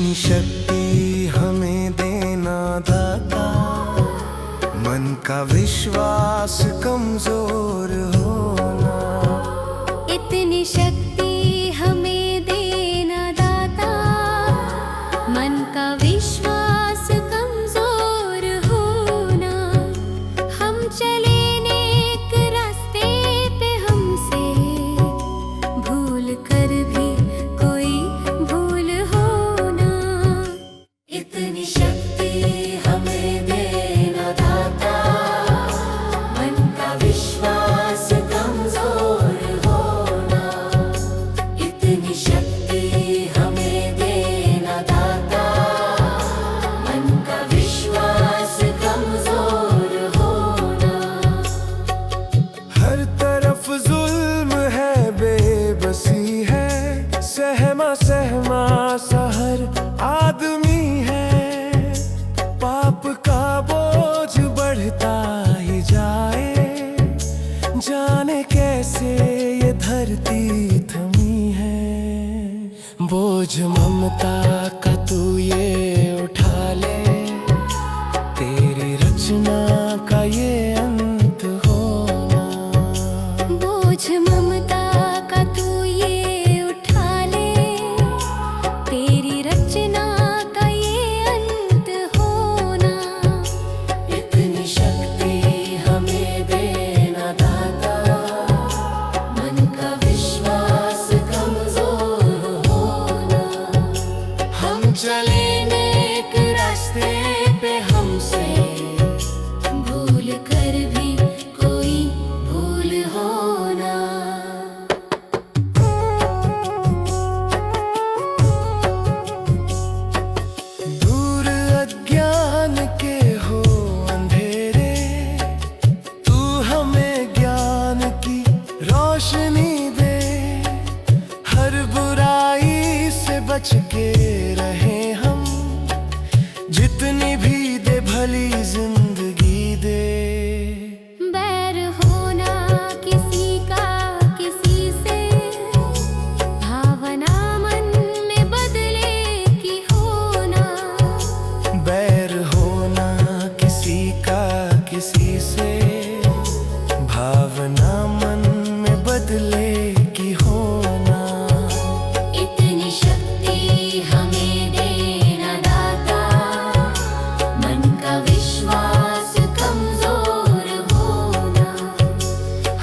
इतनी शक्ति हमें देना दाता, मन का विश्वास कमजोर होना। इतनी शक्ति हमें देना दाता, मन का विश्वास कमजोर होना। हम चले नेक रास्ते पे, हमसे भूल कर भी कोई भूल होना। इतनी शक्ति हमें देना दाता, मन का विश्वास कमजोर होना। इतनी शक्ति हमें देना दाता, मन का विश्वास कमजोर होना। हर तरफ जुल्म है, बेबसी है, सहमा सहमा सा हर आदमी है। पाप का बोझ बढ़ता ही जाए, जाने कैसे ये धरती थमी है। बोझ ममता का तू ये उठा ले, तेरी रचना का ये अंत होना। बोझ ममता का तू ये उठा ले, तेरी रचना का ये अंत होना। इतनी शक्ति हमें देना दाता, मन का विश्वास कमजोर होना। हम चले नेक रास्ते पे, हमसे भूल कर भी कोई भूल होना। दूर अज्ञान के हो अंधेरे, तू हमें ज्ञान की रोशनी दे। हर बुराई से बच के रहे हम, जितनी भी दे भली जिंदगी दे। बैर होना किसी का किसी से, भावना मन में बदले की होना। बैर होना किसी का किसी से, भावना मन में बदले की होना। इतनी शक्ति हमें देना दाता, मन का विश्वास कमजोर होना।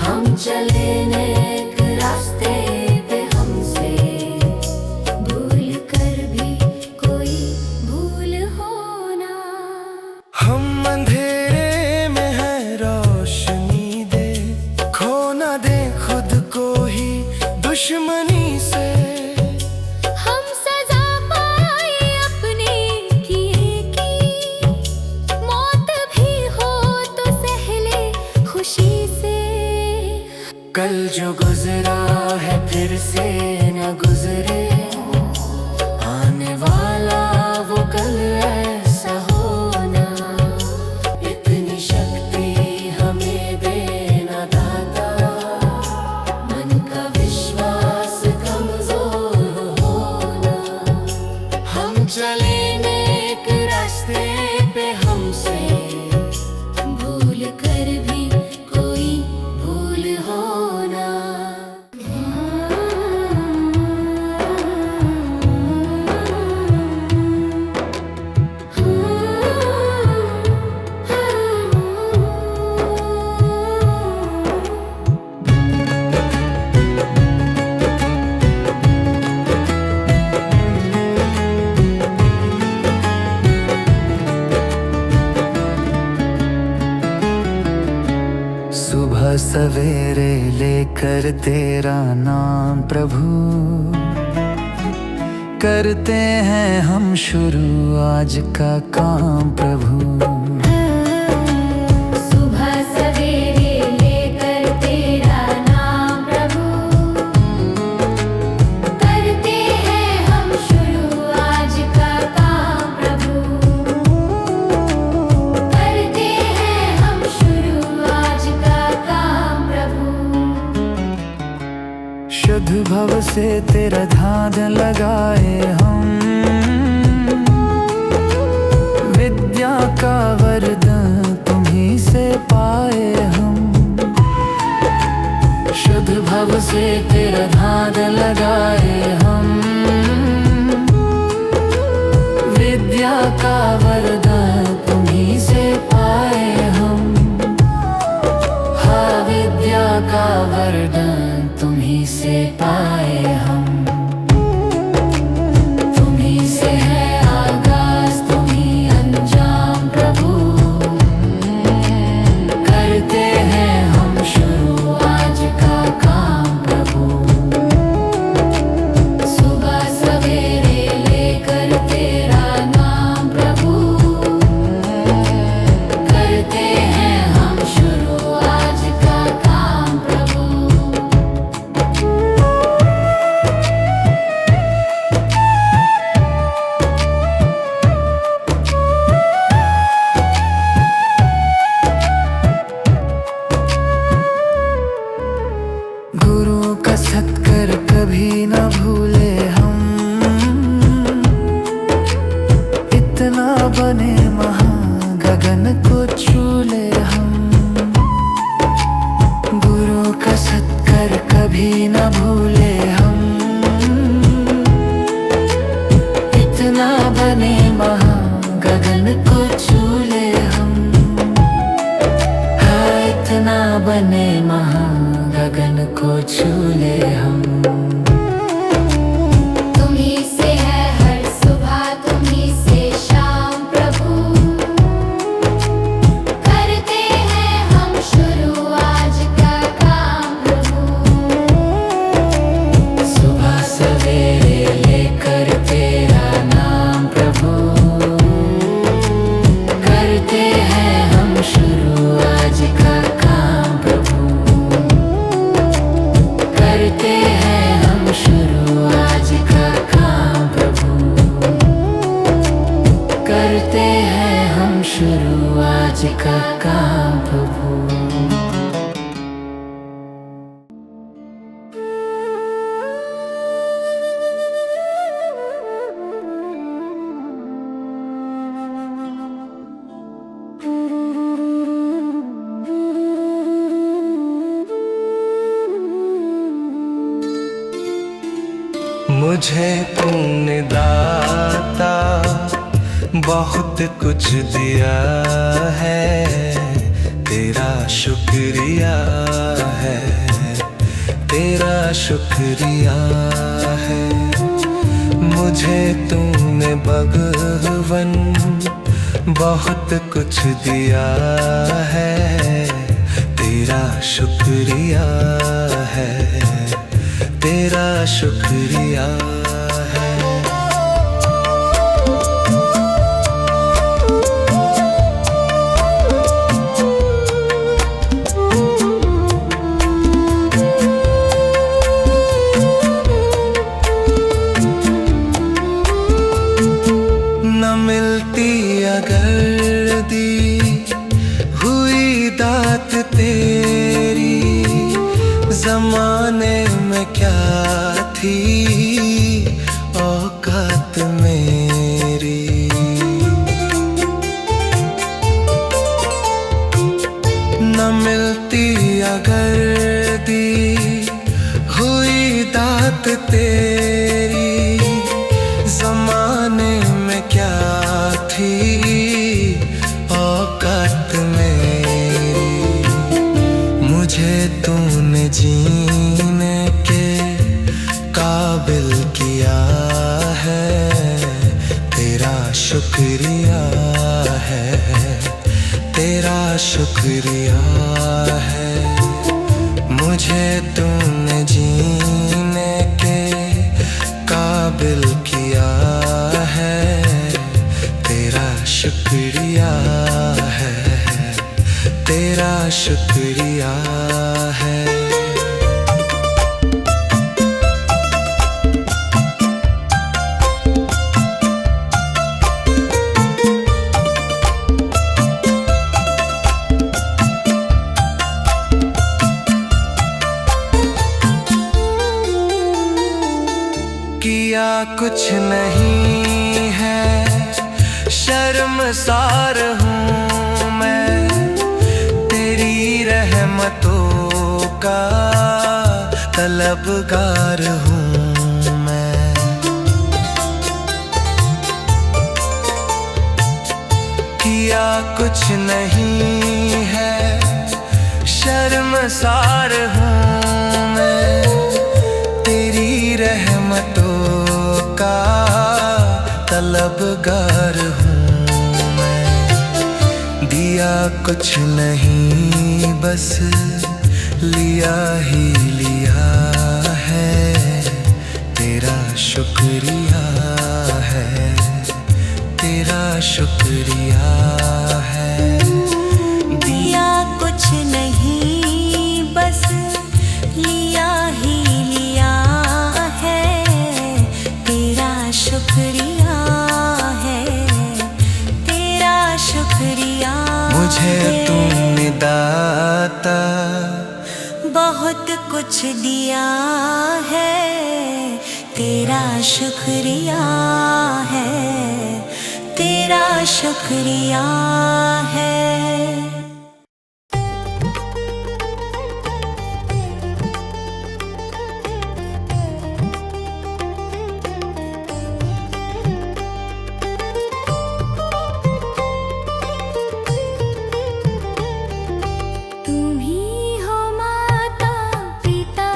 हम चले नेक रास्ते पे, हमसे भूल कर भी कोई भूल होना। हम अंधेरे में है, रोशनी दे। खो ना दे खुद को ही दुश्मनी से। हम सजा पाए अपने किए की, मौत भी हो तो सहले खुशी से। कल जो गुजरा है फिर से न गुजरे, आने वाला वो कल ऐसा होना। इतनी शक्ति हमें देना दाता, मन का विश्वास कमजोर होना। हम चले नेक रास्ते पे, हमसे भूल कर भी कोई भूल होना। सुबह सवेरे लेकर तेरा नाम प्रभु, करते हैं हम शुरू आज का काम प्रभु। सुबह सवेरे लेकर तेरा नाम प्रभु, करते हैं हम शुरू आज का काम प्रभु। करते हैं हम शुरू आज का काम प्रभु। शुद्ध भव से तेरा ध्यान लगाए हम, को छू ले हम। तुम्ही से है हर सुबह, तुम्ही से शाम प्रभु। करते हैं हम शुरू आज का काम प्रभु। सुबह सवेरे लेकर तेरा नाम प्रभु, करते हैं हम शुरू आज का काम प्रभु। करते हैं हम शुरू आज का काम प्रभु। करते हैं हम शुरू आज का काम प्रभु। मुझे तूने दाता बहुत कुछ दिया है, तेरा शुक्रिया है, तेरा शुक्रिया है। मुझे तूने भगवन बहुत कुछ दिया है, तेरा शुक्रिया है, तेरा शुक्रिया है। न मिलती अगर दी हुई दात तेरी, जमाने में क्या थी औकात मेरी। न मिलती अगर दी हुई दात तेरी, जमाने में क्या थी औकात मेरी। मुझे तूने जीने के काबिल किया है, तेरा शुक्रिया है, तेरा शुक्रिया है। मुझे तूने जीने के काबिल किया है, तेरा शुक्रिया है, तेरा शुक्रिया है। किया कुछ नहीं है, शर्मसार हूँ मैं, तेरी रहमतों का तलबगार हूँ मैं। किया कुछ नहीं है, शर्मसार हूँ मैं, तेरी रहमतों का तलबगार हूँ मैं। दिया कुछ नहीं बस लिया ही लिया है, तेरा शुक्रिया है, तेरा शुक्रिया है। दिया कुछ नहीं बस लिया ही लिया है, तेरा शुक्रिया है, तेरा शुक्रिया। मुझे तूने दाता बहुत कुछ दिया है, तेरा शुक्रिया है, तेरा शुक्रिया है। तुम्ही हो माता पिता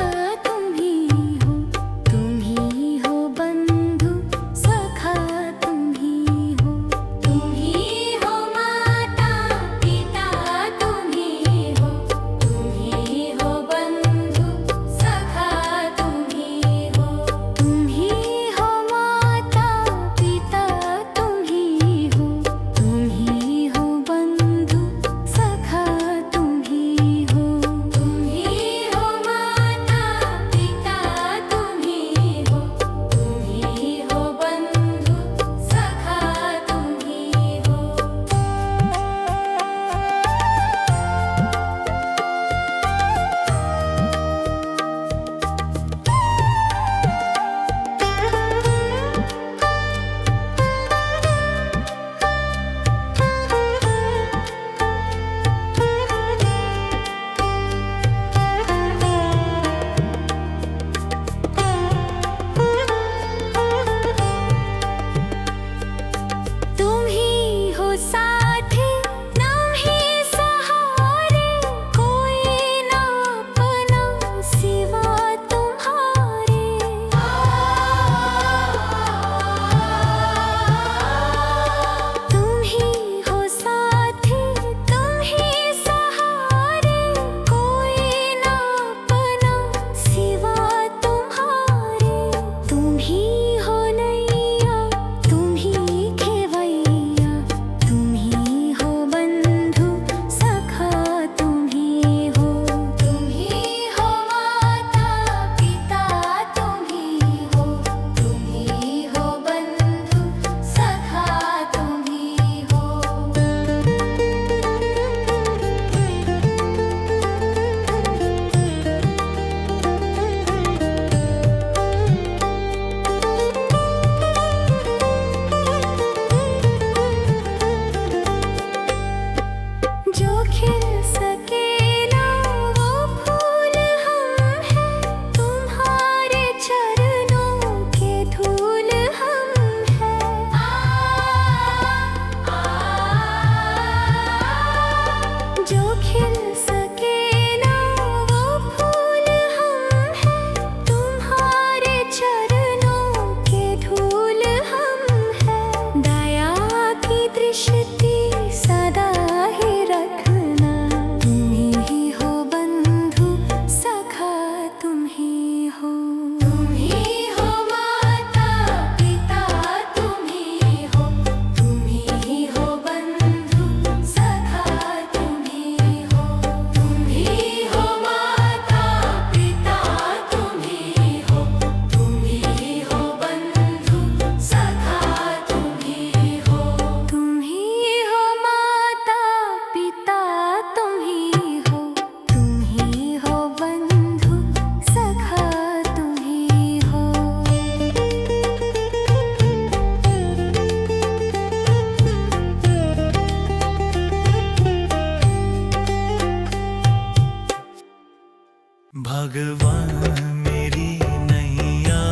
भगवान मेरी नैया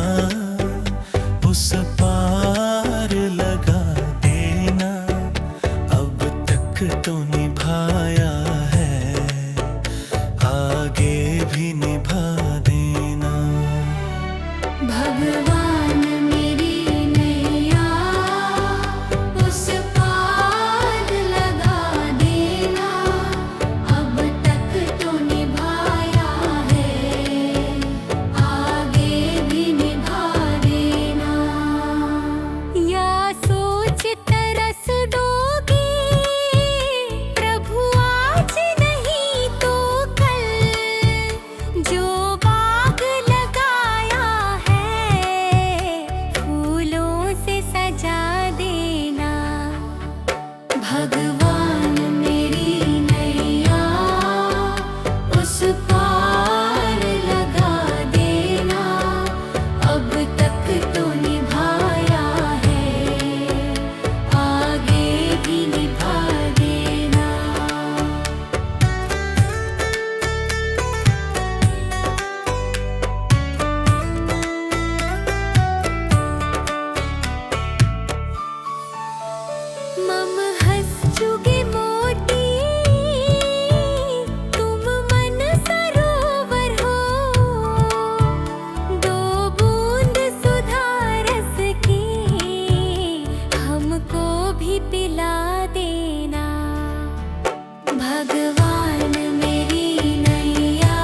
उस पार लगा देना, अब तक तो निभाया है, आगे भी निभा देना। भगवान मेरी नैया उस पार लगा देना, अब तक तो निभाया है, आगे भी निभा देना। या सोच तरस डोगी प्रभु आज नहीं तो कल, जो बाग लगाया है फूलों से सजा देना। भगवान मेरी नैया उस पार लगा देना, अब तक तो निभाया है, आगे भी निभा देना। मम हंस चुगे मोती तुम मन सरोवर हो, दो बूंद सुधा रस की हमको भी पिला देना। भगवान मेरी नैया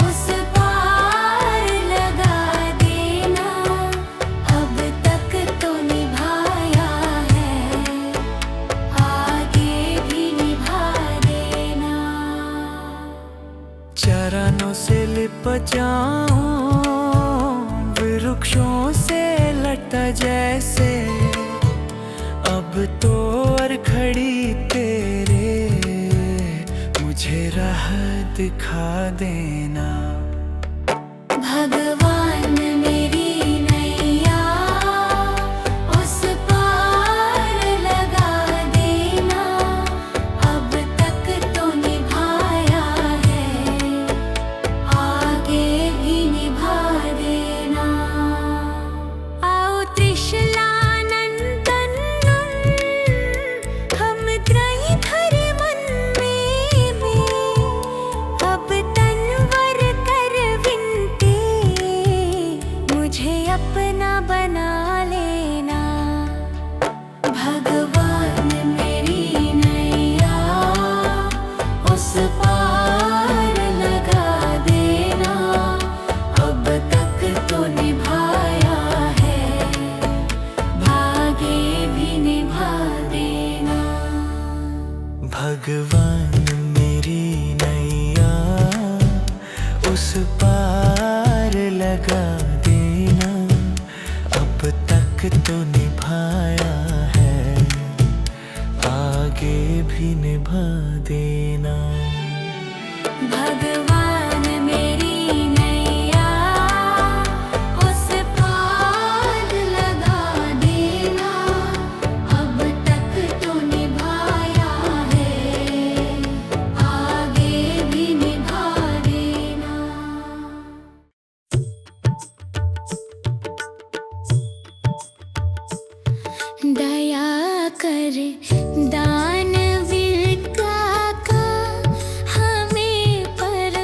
उस पार लगा देना, अब तक तो निभाया है, आगे भी निभा देना। चरणों से लिप जाऊं वृक्षों से लटा जैसे, अब तो और खड़ी तेरे मुझे राह दिखा देना। भगवान मेरी नैया उस पार लगा देना, अब तक तो निभाया है, आगे भी निभा देना। आओ त्रिशलानंदन हम त्रयी धरे मन में, अब तनवर कर विनती मुझे अपना बना लेना। भगवान मेरी नैया उस पार लगा देना, अब तक तो निभाया है, आगे भी निभा देना। भगवान मेरी नैया उस पार लगा देना, अब तक तो निभाया है, आगे भी निभा देना। भगवान मेरी नैया उस पार लगा देना, अब तक तो निभाया है, आगे भी निभा देना। दया कर दानवीर का हमें पर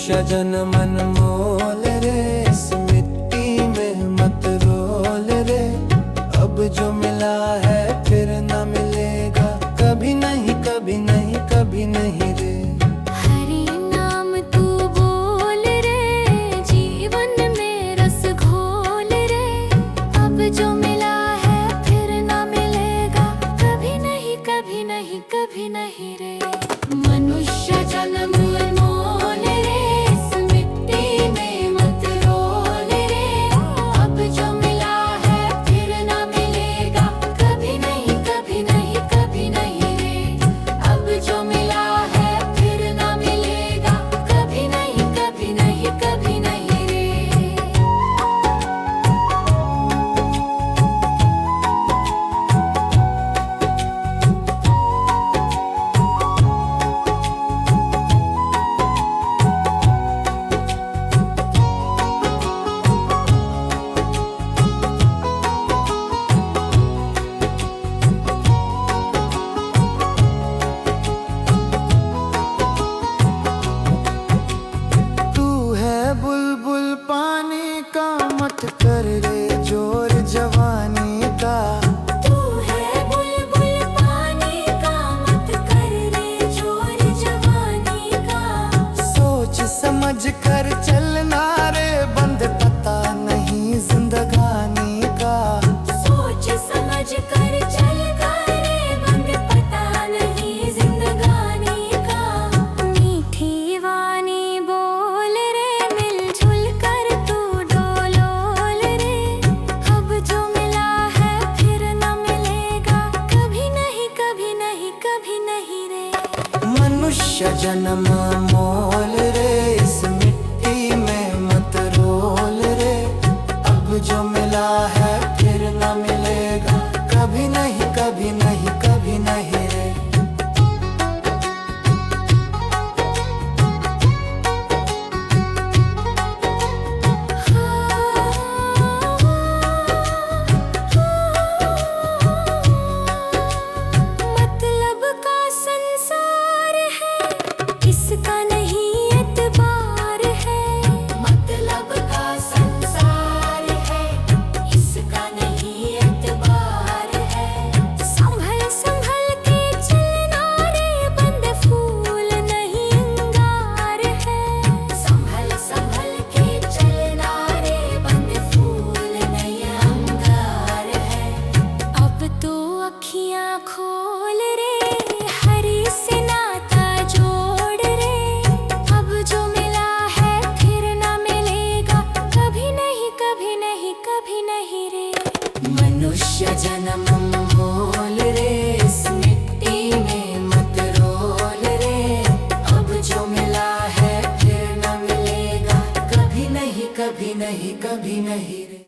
मनुष्य जन्म अनमोल रे, इस मिट्टी में मत रोल रे। अब जो मिला है फिर न मिलेगा, कभी नहीं कभी नहीं कभी नहीं रे। हरि नाम तू बोल रे, जीवन में रस घोल रे। अब जो मिला है फिर न मिलेगा, कभी नहीं कभी नहीं कभी नहीं रे। मनुष्य जन्म अनमोल रे, इस मिट्टी में मत रोल रे। अब जो मिला है फिर न मिलेगा, कभी नहीं कभी नहीं कभी नहीं रे। अब जो मिला है फिर न मिलेगा, कभी नहीं कभी नहीं कभी नहीं रे। तू है बुलबुल पानी का, मत कर रे जोर जवानी का। तू है बुलबुल पानी का, मत कर रे जोर जवानी का। सोच समझ कर चलना रे, बंद पता नहीं जिंदगानी का। सोच समझ कर चल रे, बंद पता नहीं जिंदगानी का। मीठी वाणी बोल रे, मिलजुल कर तू डोलोल रे। अब जो मिला है फिर न मिलेगा, कभी नहीं कभी नहीं कभी नहीं रे। मनुष्य जन्म मोल रे, इस मिट्टी में मत रोल रे। अब जो मिला है फिर न मिलेगा, कभी नहीं कभी नहीं कभी नहीं रे। मतलब का संसार है, इसका नहीं एतबार है। मतलब का संसार है, इसका नहीं एतबार है। संभल संभल के चलना रे, बंद फूल नहीं अंगार है। संभल संभल के चलना रे, बंद फूल नहीं अंगार है। अब तो अखियां खोल रे, हरि से नाता जोड़ रे। अब जो मिला है फिर न मिलेगा, कभी नहीं कभी नहीं कभी नहीं रे। मनुष्य जन्म मोल रे, इस मिट्टी में मत रोल रे। अब जो मिला है फिर न मिलेगा, कभी नहीं कभी नहीं कभी नहीं रे।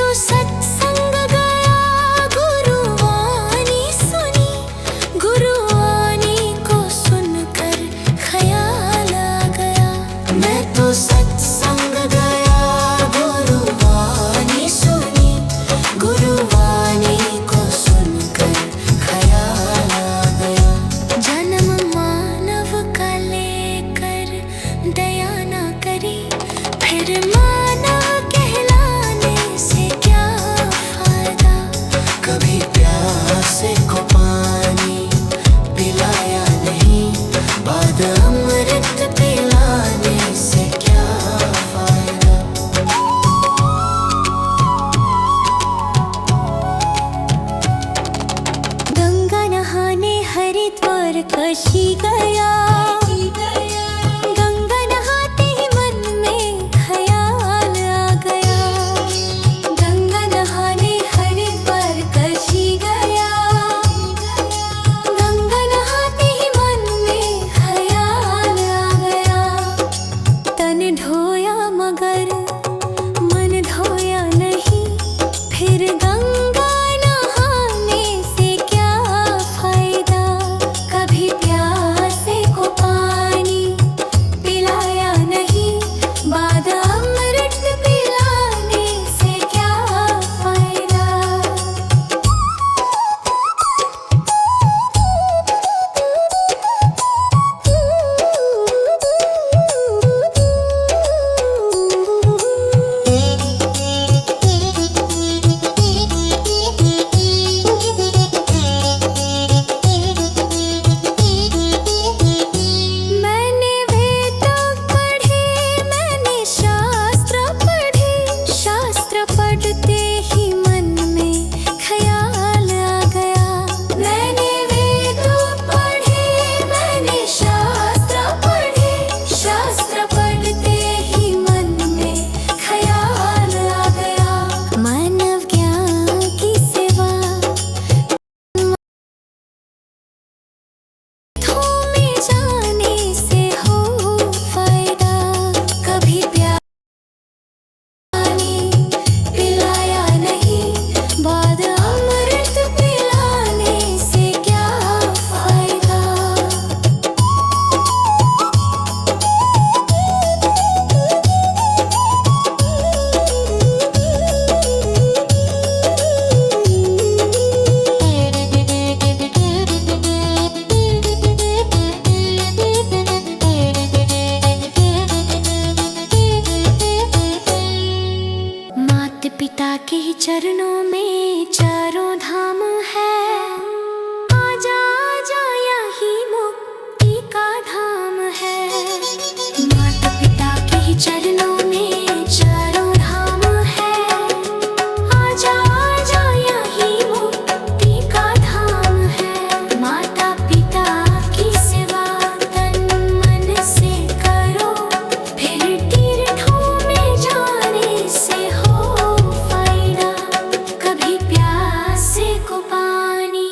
तो सत्संग गया, गुरुवाणी सुनी, गुरुवाणी को सुनकर ख्याल आ गया। मैं तो सत्संग गया, गुरुवाणी सुनी, गुरुवाणी को सुनकर ख्याल आ गया। जन्म मानव का लेकर दया ना करी, फिर मानव कहलाने से क्या फायदा। कभी प्यासे को पानी पिलाया नहीं, बाद अमृत पिलाने से क्या फायदा। गंगा नहाने हरिद्वार काशी गया, गंगा नहाते ही मन में ख्याल आ गया। गंगा नहाने हरिद्वार काशी गया, गंगा नहाते ही मन में ख्याल आ गया। तन धोया मगर मन धोया नहीं, फिर गंगा नहाने से क्या फायदा। कभी प्यासे को पानी पिलाया नहीं, बाद अमृत पिलाने से क्या फायदा। मैंने वेद पढ़े, मैंने शास्त्र पढ़े, शास्त्र पढ़ते ही मन में ख्याल आ गया। मैंने वेद पढ़े, मैंने शास्त्र पढ़े, शास्त्र पढ़ते ही मन में ख्याल आ गया। मानव ज्ञान की सेवा में जाने से हो फायदा। कभी पानी पिलाया नहीं, बाद अमृत पिलाने से क्या फायदा। माता पिता के ही चरणों में चारों धाम है। आजा आजा यही मुक्ति का धाम है। माता पिता के ही चरणों में चारों धाम है। आजा आजा यही मुक्ति का धाम है। माता पिता की सेवा तन मन से करो, फिर तीर्थों में जाने से हो फायदा। कभी प्यासे को पानी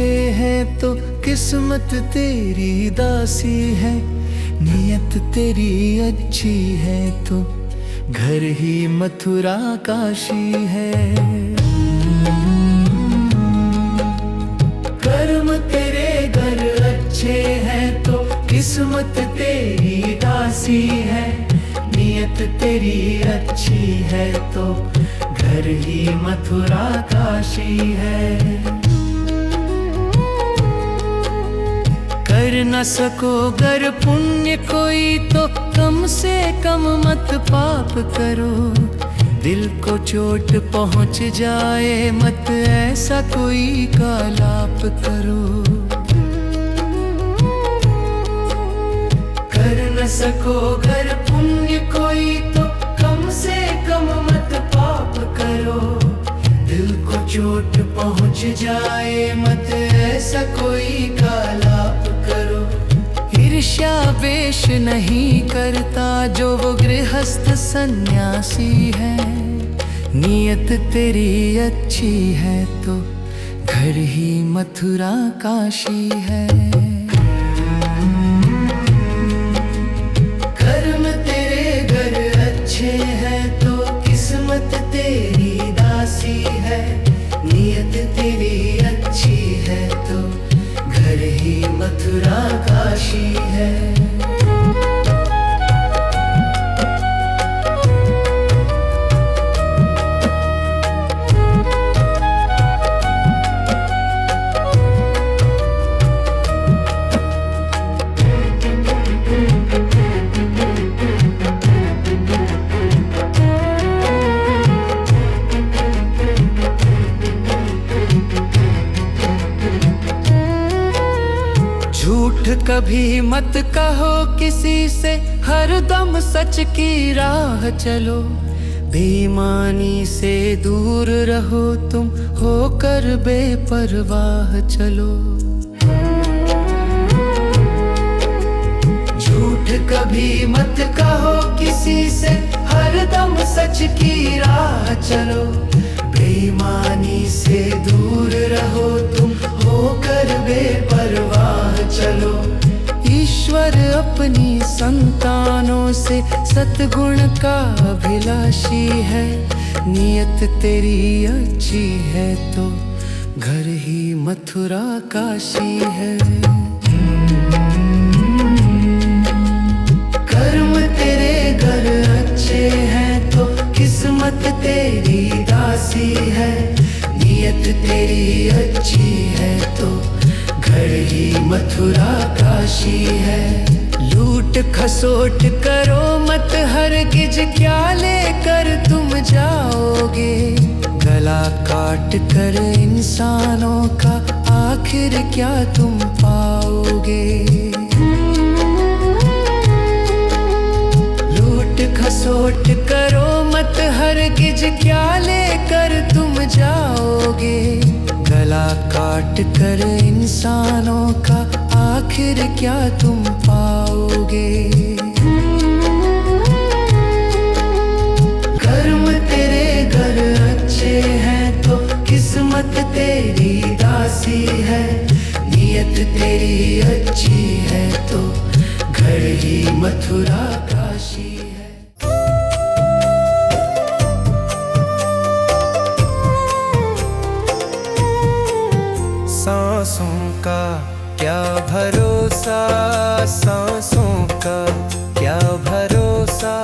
अच्छे हैं तो किस्मत तेरी दासी है, नियत तेरी अच्छी है तो घर ही मथुरा काशी है। कर्म तेरे घर अच्छे हैं तो किस्मत तेरी दासी है, नियत तेरी अच्छी है तो घर ही मथुरा काशी है। कर न सको गर पुण्य कोई तो कम से कम मत पाप करो, दिल को चोट पहुंच जाए मत ऐसा कोई कालाप करो। कर न सको गर पुण्य कोई तो कम से कम मत पाप करो, दिल को चोट पहुंच जाए मत ऐसा कोई कालाप करो। ईर्ष्या वेश नहीं करता जो वो गृहस्थ सन्यासी है, नियत तेरी अच्छी है तो घर ही मथुरा काशी है। कर्म तेरे घर अच्छे हैं तो किस्मत तेरी दासी है, नियत तेरी अच्छी है तो घर ही मथुरा काशी है। झूठ कभी मत कहो किसी से, हर दम सच की राह चलो, बेईमानी से दूर रहो तुम होकर बेपरवाह चलो। झूठ कभी मत कहो किसी से, हर दम सच की राह चलो, बेईमानी से दूर रहो तुम होकर बेपरवाह चलो। ईश्वर अपनी संतानों से सतगुण का अभिलाषी है, नियत तेरी अच्छी है तो घर ही मथुरा काशी है। कर्म तेरे घर अच्छे हैं तो किस्मत तेरी दासी है, नियत तेरी अच्छी है तो घर ही मथुरा काशी है। लूट खसोट करो मत हरगिज, क्या लेकर तुम जाओगे, गला काट कर इंसानों का आखिर क्या तुम पाओगे। लूट खसोट करो मत हरगिज, क्या लेकर तुम जाओगे, गला काट कर इंसानों का आखिर क्या तुम पाओगे। कर्म तेरे घर अच्छे हैं तो किस्मत तेरी दासी है, नियत तेरी अच्छी है तो घर ही मथुरा काशी है। सांसों का क्या भरोसा, सांसों का क्या भरोसा,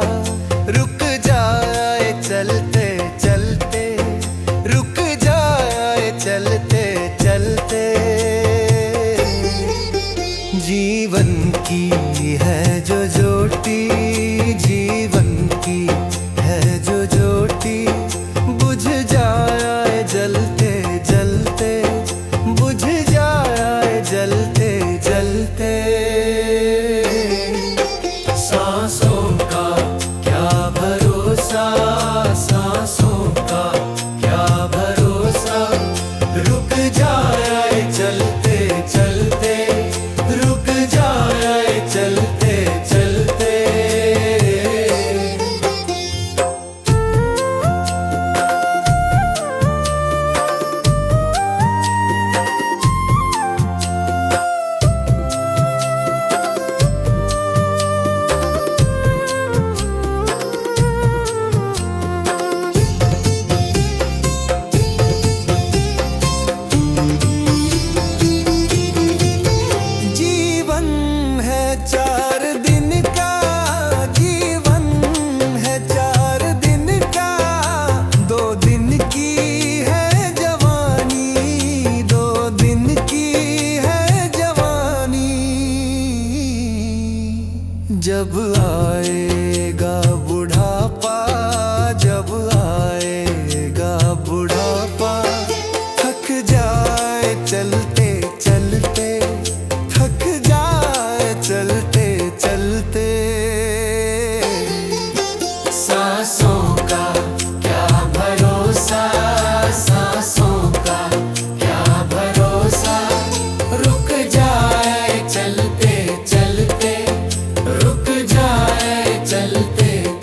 रुक जाए चलते चलते, रुक जाए चलते चलते। जीवन की है जो ज्योति, जीवन की है जो ज्योति, बुझ जाए जलते जलते, बुझ जाए जलते जलते। सांसों का क्या भरोसा, सांसों का क्या भरोसा, रुक जाए चलते चलते, रुक जाए चलते चलते।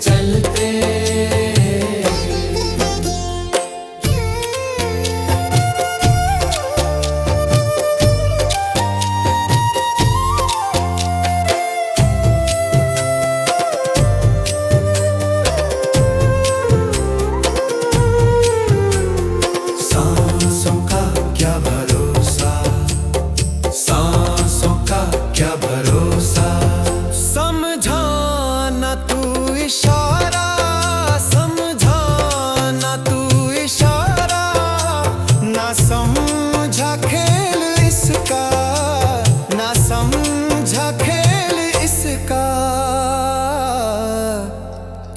चलते। सांसों का क्या भरोसा, सांसों का क्या भरोसा। समझा ना तू इशारा, समझा ना तू इशारा, ना समझा खेल इसका, ना समझा खेल इसका।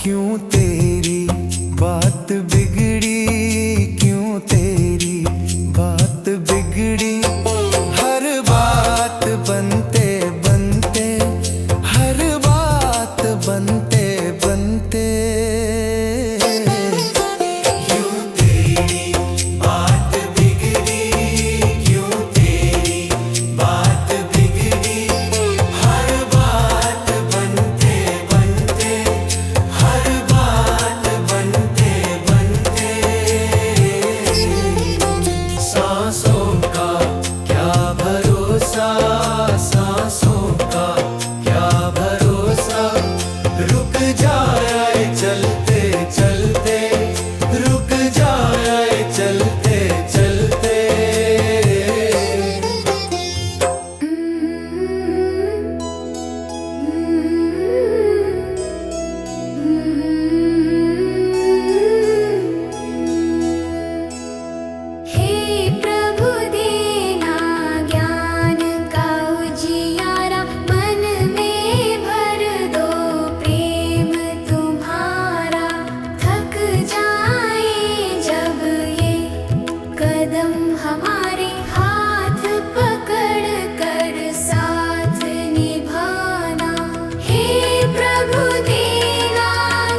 क्यों तेरी बात बिगड़ी, क्यों तेरी बात बिगड़ी। हर बात बनते बनते, हर बात बनते बनते। क्यों तेरी बात बिगड़ी, क्यों तेरी बात बिगड़ी। हर बात बनते बनते, हर बात बनते बनते। सांसों का क्या भरोसा, सांसों का क्या भरोसा। रुक जाए चलते चलते, रुक जाए चलते चलते। हे प्रभु देना ज्ञान का उजियारा, मन में भर दो प्रेम तुम्हारा। थक जाए जब ये कदम हमारे, हाथ पकड़ कर साथ निभाना। हे प्रभु देना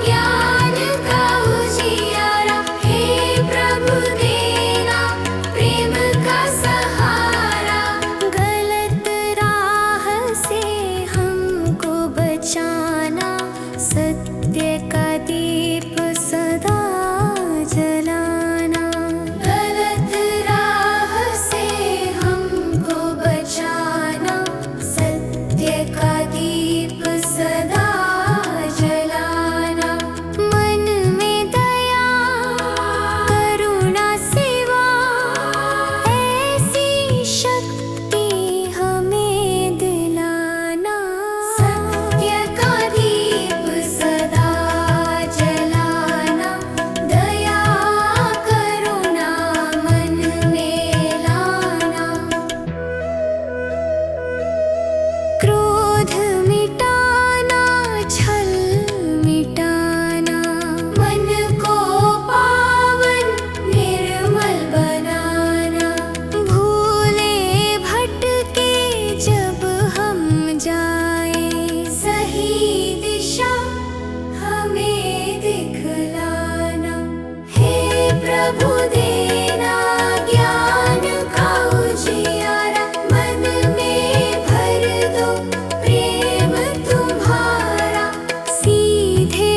ज्ञान का उजियारा, हे प्रभु देना प्रेम का सहारा। गलत राह से हमको बचाना, सत्य का दीप सदा जलाना। गलत राह से हमको बचाना, सत्य का दीप सदा जलाना। मन में दया करुणा सेवा, ऐसी शक्ति हमें दिलाना। सत्य का दीप सदा जलाना, दया करुणा मन में लाना। क्रोध मिटाना, छल मिटाना, मन को पावन निर्मल बनाना। भूले भटके जब हम जाए, सही दिशा हमें दिखलाना। हे प्रभु देना ज्ञान का उजियारा, मन में भर दो प्रेम तुम्हारा। सीधे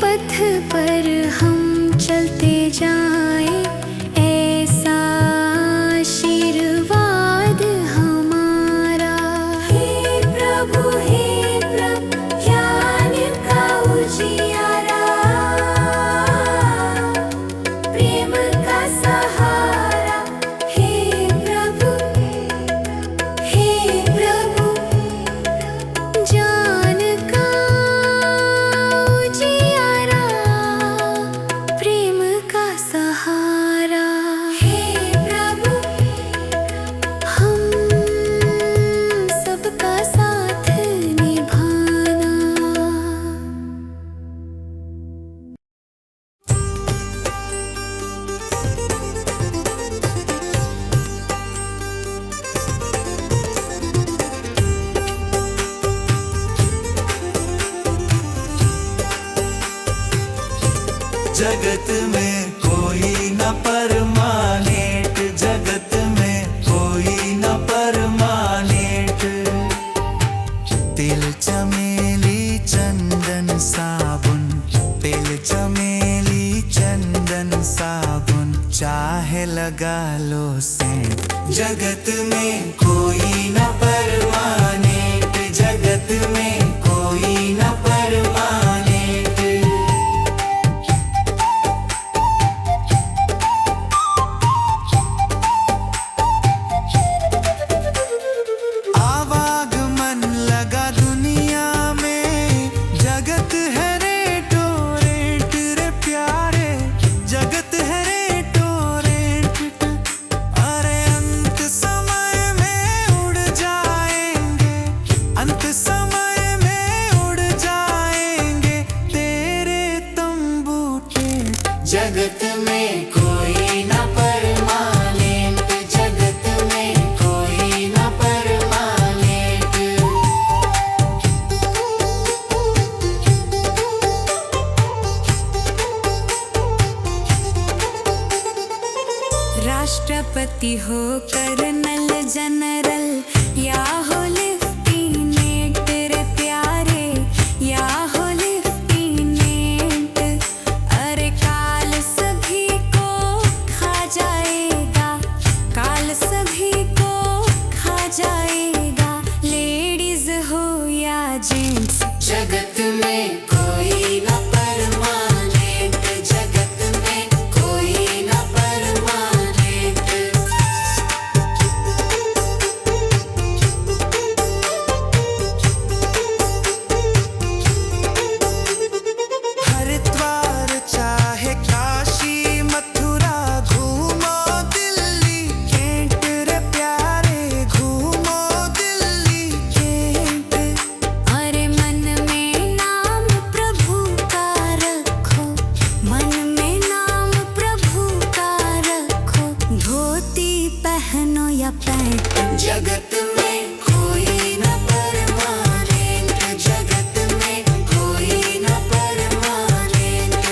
पथ पर हम चलते जाएं, ऐसा आशीर्वाद हमारा। हे प्रभु ज्ञान का उजियारा, प्रेम का सहारा। हे प्रभु ज्ञान का उजियारा, प्रेम का सहारा। हे प्रभु हम सबका साथ निभाना। जगत में कोई न परमानेंट, जगत में कोई न परमानेंट। तिल चमेली चंदन साबुन लगा लो सेंट। जगत में कोई न परमानेंट, जगत में कोई न परमानेंट। आवागमन लगा दुनिया में, जगत है रेटो रेट रे प्यारे, जगत है रेटो रेट। अरे अंत समय में उड़ जाएंगे, अंत समय में उड़ जाएंगे तेरे तंबू टेंट। जगत में कोई न परमानेंट, जगत में कोई न परमानेंट। राष्ट्रपति हो कर्नल जनरल या हो लेफ्टिनेंट रे प्यारे, या हो लेफ्टिनेंट। अरे काल सभी को खा जाएगा, काल सभी को खा जाएगा, लेडीज हो या जेंट्स। जगत में कोई न परमानेंट, जगत में कोई न परमानेंट। हरिद्वार चाहे काशी मथुरा, घूमो दिल्ली कैंट रे प्यारे, घूमो दिल्ली कैंट। अरे मन में नाम प्रभु का रखो, मन में नाम प्रभु का रखो, धोती पहनो या पैंट। जगत में कोई न परमानेंट, जगत में कोई न परमानेंट।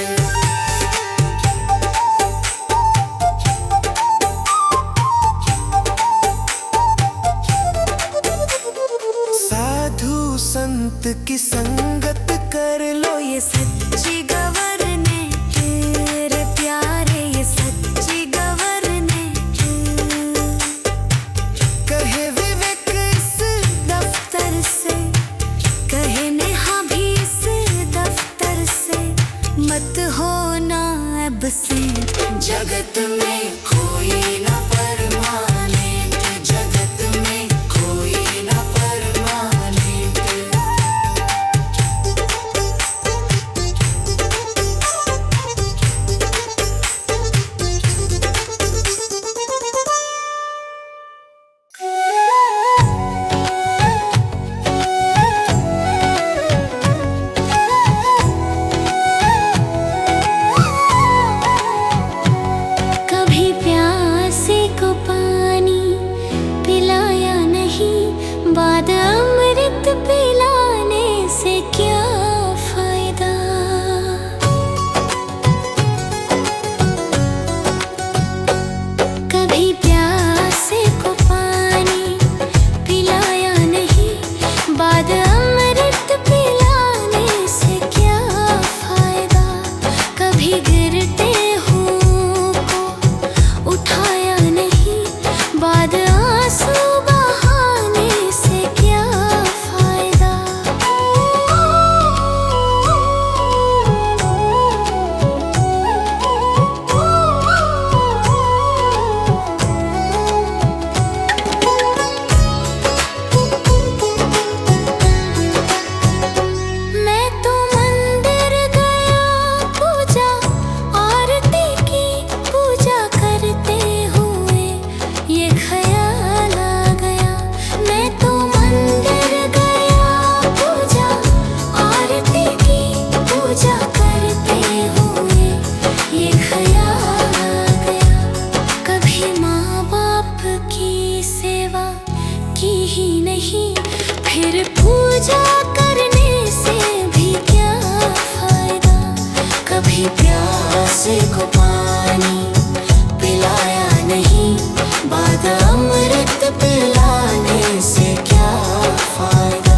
साधु संत की संगत कर लो, ये सच्ची गवर्नेंट रे प्यारे, ये सच्ची गवर्नेंट। कहे विवेक इस दफ्तर से, कहे नेहा भी इस दफ्तर से, मत होना एब्सेंट। जगत में कोई न परमानेंट, जगत में कोई न परमानेंट। कभी प्यासे को पानी पिलाया नहीं, बाद अमृत पिलाने से क्या फायदा। कभी प्यासे को पानी पिलाया नहीं, बाद अमृत पिलाने से क्या फायदा। कभी गिरते हूँ को उठाया नहीं, बाद आंसू बहाने से क्या फायदा। मैं तो मंदिर गया पूजा आरती की, पूजा करते हुए ये ख्याल आ गया। मैं तो मंदिर गया पूजा आरती की, पूजा करते हुए ये ख्याल आ गया। कभी माँ बाप की सेवा की ही नहीं, फिर पूजा करने से भी क्या फायदा। कभी प्यासे को पानी पिलाया नहीं, बाद अमृत पिलाने से क्या फायदा।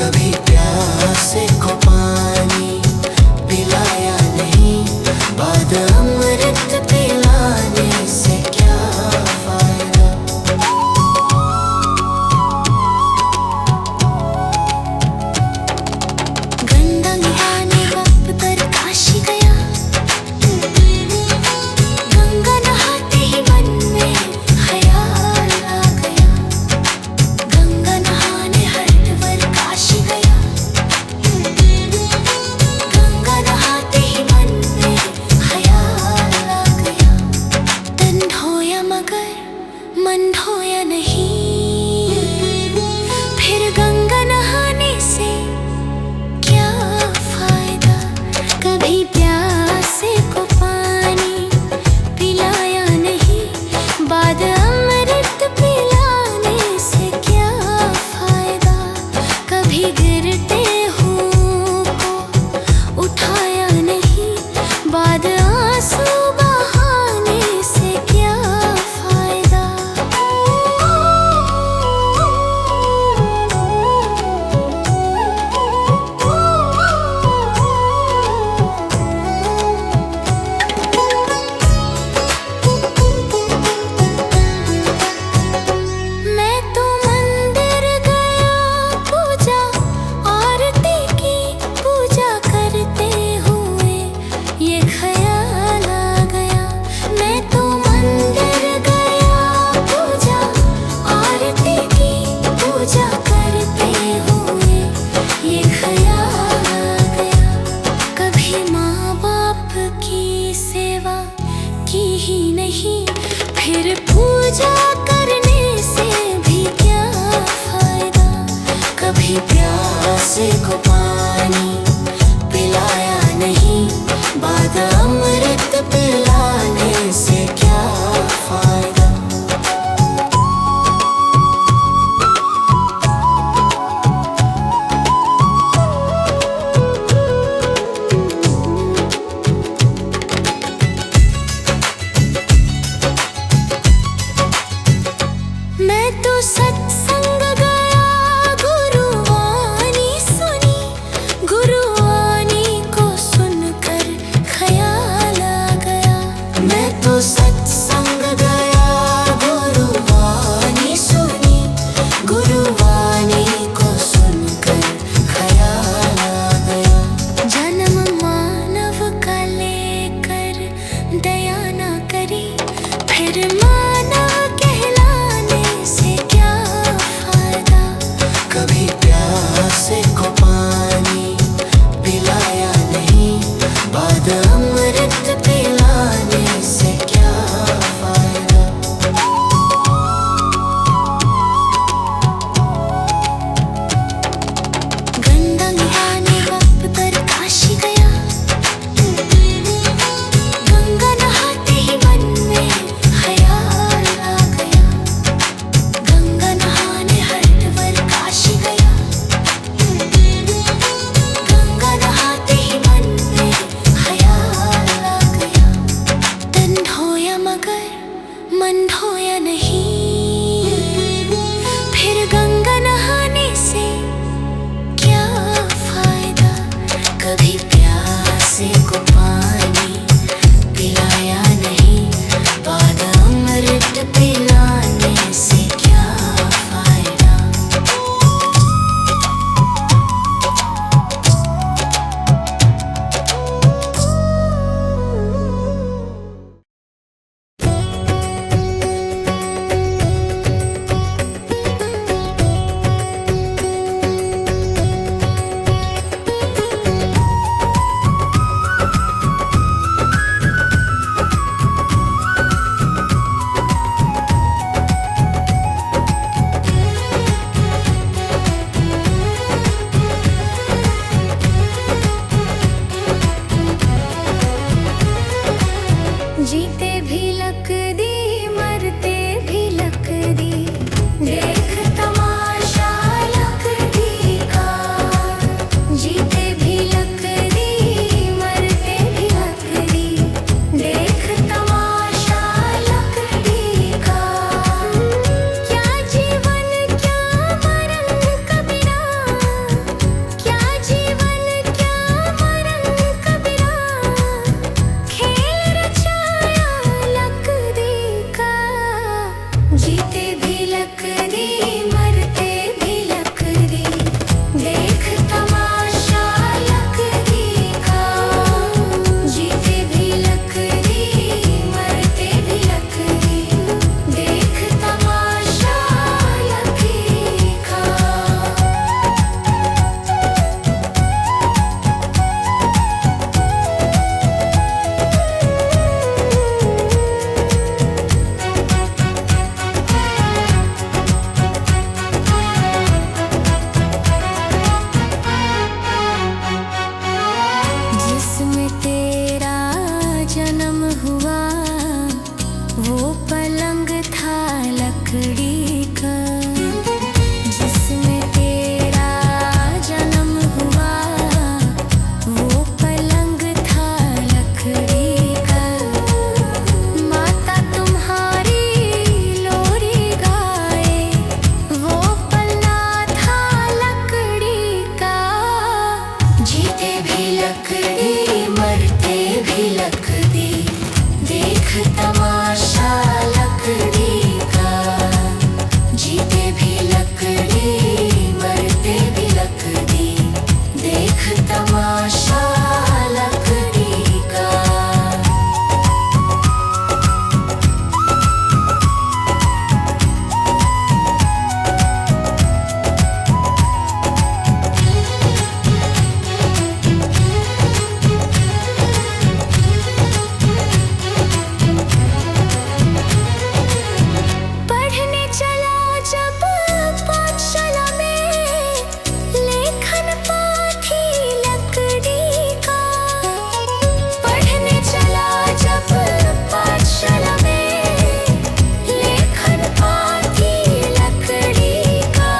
कभी प्यासे को पानी पिलाया नहीं, बाद अमृत पिलाने से क्या फायदा। गंगा नहाने बाप पर काशी गया, गंगा नहाते ही मन में ख्याल आ गया। गंगा नहाने हरिद्वार काशी गया, गंगा नहाते ही मन में ख्याल आ गया। तन धोया मगर मन धोया नहीं, फिर गंगा नहाने से क्या फायदा। कभी प्यासे को पानी पिलाया नहीं, बाद अमृत पिलाने से क्या फायदा। कभी गिरते हुओं को उठाया नहीं, बाद आंसू बहाने से क्या फायदा। मैं तो मंदिर गया पूजा आरती की, पूजा करते हुए ये ख्याल आ गया। मैं तो मंदिर गया पूजा आरती की, पूजा करते हुए ये ख्याल आ गया। कभी माँ बाप की सेवा की ही नहीं, फिर पूजा करने से भी क्या फायदा। कभी प्यासे को पानी पिलाया नहीं, बाद अमृत पिलाने से क्या फायदा। मैं तो सत्संग गया, गुरुवाणी सुनी, गुरुवाणी को सुनकर ख्याल आ गया। मैं तो भी लकड़ी मरते भी लकड़ी, देख तमाशा लकड़ी का। जीते भी लकड़ी मरते भी लकड़ी, देख तमाशा लकड़ी का। पढ़ने चला जब पाठशाला में, लेखन पाठी लकड़ी का। पढ़ने चला जब पाठशाला में, लेखन पाठी लकड़ी का।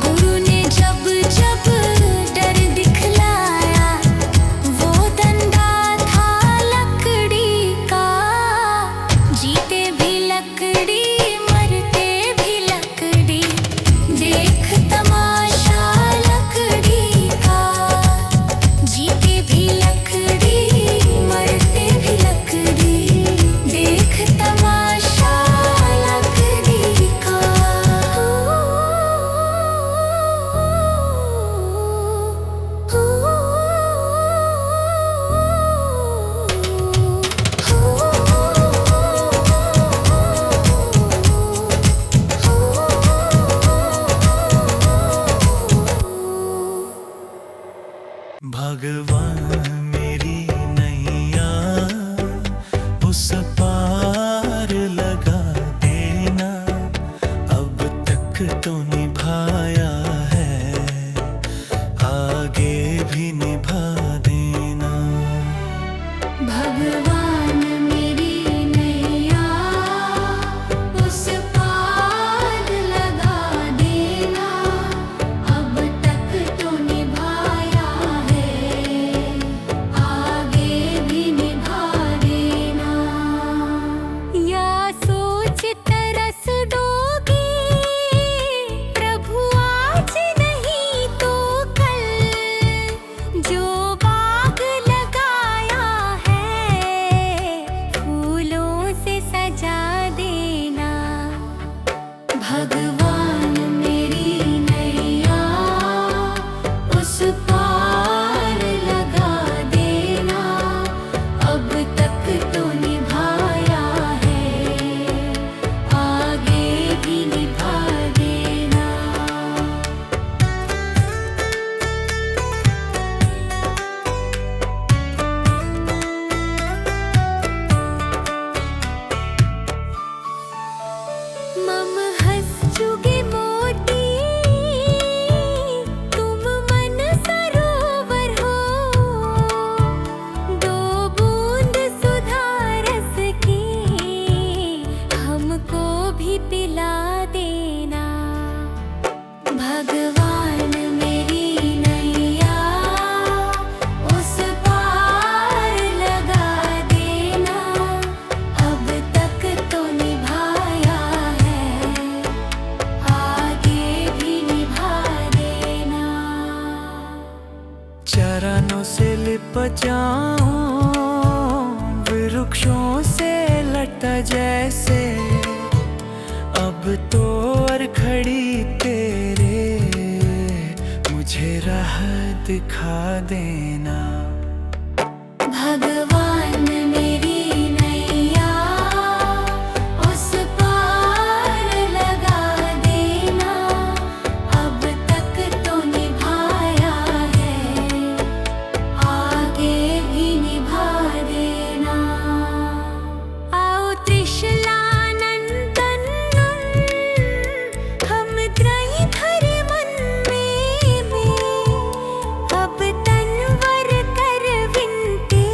गुरु ने जब जब डर दिखलाया, वो डंडा था लकड़ी का। जीते भी लकड़ी मरते भी लकड़ी, देख तमाशा लकड़ी का। जीते भी लकड़ी मरते भी लकड़ी, देख तमाशा लकड़ी का। भगवान मेरी नैया उस पार लगा देना, अब तक तो निभाया है, आगे भी निभा देना। भगवान मेरी नैया उस पार लगा देना, अब तक तो निभाया है, आगे भी निभा देना। या सोच तरस दोगे प्रभु आज नहीं तो कल, जो बाग लगाया है फूलों से सजा देना। भगवान मेरी नैया उस पार लगा देना, अब तक तो निभाया है, आगे भी निभा देना। मम हंस चुगे मोती, तुम मन सरोवर हो। दो बूंद सुधा रस की हमको भी पिला देना। भगवान मेरी नैया उस पार लगा देना, अब तक तो निभाया है, आगे भी निभा देना। चरणों से लिप जाऊं वृक्षों से लटा जैसे, अब तो और खड़ी तेरे मुझे राह दिखा देना। भगवान मेरी नैया उस पार लगा देना, अब तक तो निभाया है, आगे भी निभा देना। आओ त्रिशलानंदन हम त्रयी धर मन में, अब तनवर कर विनती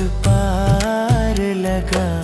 पार लगा।